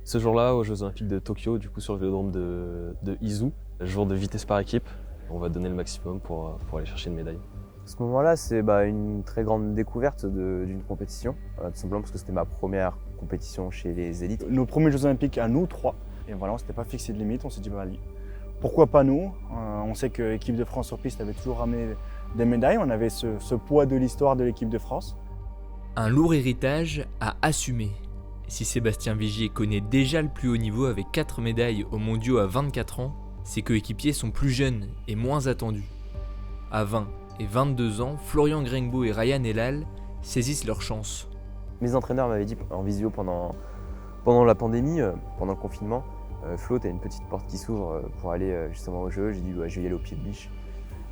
Ce jour-là, aux Jeux Olympiques de Tokyo, du coup sur le vélodrome de Izu, jour de vitesse par équipe, on va donner le maximum pour aller chercher une médaille. À ce moment-là, c'est une très grande découverte d'une compétition, tout simplement parce que c'était ma première compétition chez les élites. Nos premiers Jeux Olympiques à nous, 3. Et voilà, on ne s'était pas fixé de limite, on s'est dit, bah, allez, pourquoi pas nous. On sait que l'équipe de France sur piste avait toujours ramené des médailles, on avait ce poids de l'histoire de l'équipe de France. Un lourd héritage à assumer. Si Sébastien Vigier connaît déjà le plus haut niveau avec 4 médailles aux mondiaux à 24 ans, ses coéquipiers sont plus jeunes et moins attendus. À 20 et 22 ans, Florian Grengbo et Ryan Elal saisissent leur chance. Mes entraîneurs m'avaient dit en visio pendant la pandémie, pendant le confinement, Flo, t'as une petite porte qui s'ouvre pour aller justement au jeu. J'ai dit ouais, je vais y aller au pied de biche.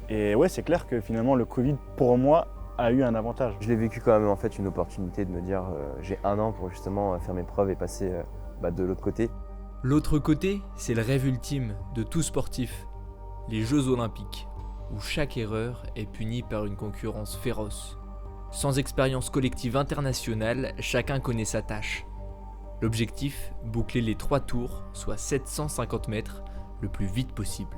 Et ouais, c'est clair que finalement le Covid, pour moi, a eu un avantage. Je l'ai vécu quand même en fait une opportunité de me dire j'ai un an pour justement faire mes preuves et passer de l'autre côté. L'autre côté, c'est le rêve ultime de tout sportif, les Jeux Olympiques, où chaque erreur est punie par une concurrence féroce. Sans expérience collective internationale, chacun connaît sa tâche. L'objectif, boucler les 3 tours, soit 750 mètres, le plus vite possible.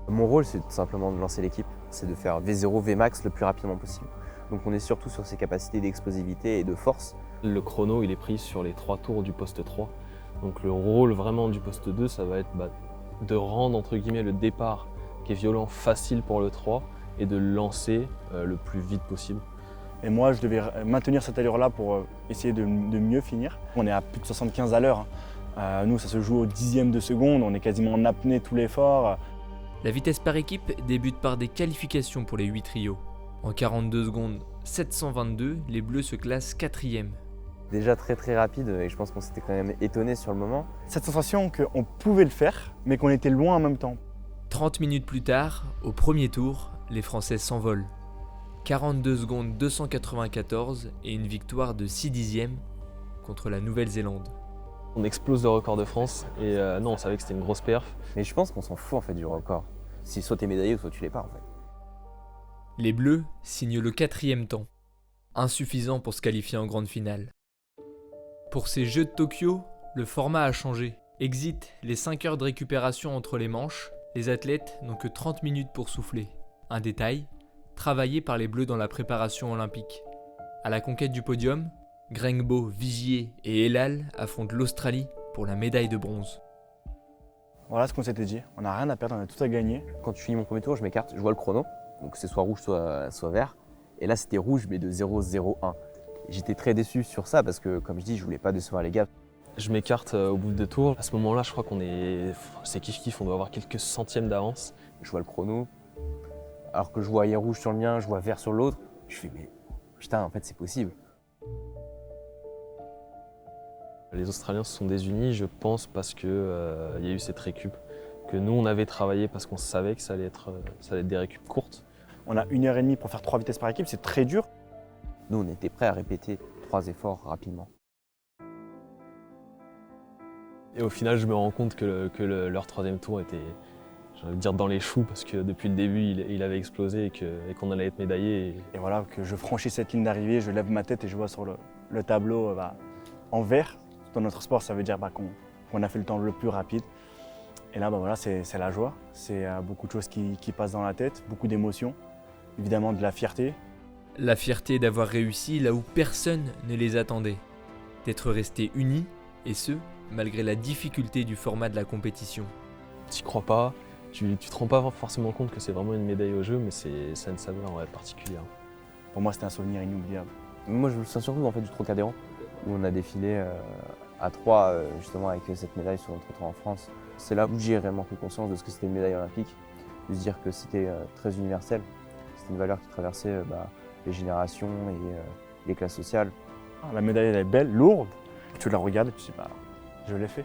Mon rôle, c'est tout simplement de lancer l'équipe, c'est de faire V0, Vmax le plus rapidement possible. Donc on est surtout sur ses capacités d'explosivité et de force. Le chrono, il est pris sur les 3 tours du poste 3. Donc le rôle vraiment du poste 2, ça va être de rendre entre guillemets le départ qui est violent facile pour le 3 et de le lancer le plus vite possible. Et moi, je devais maintenir cette allure-là pour essayer de mieux finir. On est à plus de 75 à l'heure. Nous, ça se joue au dixième de seconde, on est quasiment en apnée tout l'effort. La vitesse par équipe débute par des qualifications pour les 8 trios. En 42 secondes 722, les Bleus se classent 4e. Déjà très rapide et je pense qu'on s'était quand même étonné sur le moment. Cette sensation qu'on pouvait le faire, mais qu'on était loin en même temps. 30 minutes plus tard, au premier tour, les Français s'envolent. 42 secondes 294 et une victoire de 6 dixièmes contre la Nouvelle-Zélande. On explose le record de France et non, on savait que c'était une grosse perf. Mais je pense qu'on s'en fout en fait du record. Si soit t'es médaillé ou soit tu l'es pas en fait. Les Bleus signent le 4e temps, insuffisant pour se qualifier en grande finale. Pour ces Jeux de Tokyo, le format a changé. Exit les 5 heures de récupération entre les manches, les athlètes n'ont que 30 minutes pour souffler. Un détail, travaillé par les Bleus dans la préparation olympique. À la conquête du podium, Grengbo, Vigier et Elal affrontent l'Australie pour la médaille de bronze. Voilà ce qu'on s'était dit, on n'a rien à perdre, on a tout à gagner. Quand je finis mon premier tour, je m'écarte, je vois le chrono, donc c'est soit rouge, soit vert. Et là c'était rouge mais de 0,01. J'étais très déçu sur ça parce que comme je dis, je voulais pas décevoir les gars. Je m'écarte au bout de 2 tours. À ce moment-là, je crois c'est kiff-kiff, on doit avoir quelques centièmes d'avance. Je vois le chrono, alors que je voyais rouge sur le mien, je vois vert sur l'autre. Je fais mais putain en fait c'est possible. Les Australiens se sont désunis, je pense, parce qu'il y a eu cette récup. Que nous, on avait travaillé parce qu'on savait que ça allait être des récup courtes. On a 1h30 pour faire 3 vitesses par équipe, c'est très dur. Nous on était prêts à répéter 3 efforts rapidement. Et au final, je me rends compte que leur 3e tour était, j'ai envie de dire, dans les choux, parce que depuis le début, il avait explosé et qu'on allait être médaillé. Et voilà, que je franchis cette ligne d'arrivée, je lève ma tête et je vois sur le tableau en vert. Dans notre sport, ça veut dire qu'on a fait le temps le plus rapide. Et là, voilà, c'est la joie. C'est beaucoup de choses qui passent dans la tête, beaucoup d'émotions, évidemment de la fierté. La fierté d'avoir réussi là où personne ne les attendait. D'être restés unis, et ce, malgré la difficulté du format de la compétition. Tu crois pas, tu te rends pas forcément compte que c'est vraiment une médaille au jeu, mais ça a une saveur particulière. Pour moi, c'était un souvenir inoubliable. Moi je me souviens surtout en fait du Trocadéro, où on a défilé à 3 justement avec cette médaille sur notre retour en France. C'est là où j'ai réellement pris conscience de ce que c'était une médaille olympique, de se dire que c'était très universel, c'était une valeur qui traversait les générations et les classes sociales. La médaille, elle est belle, lourde. Tu la regardes et tu te dis, je l'ai fait.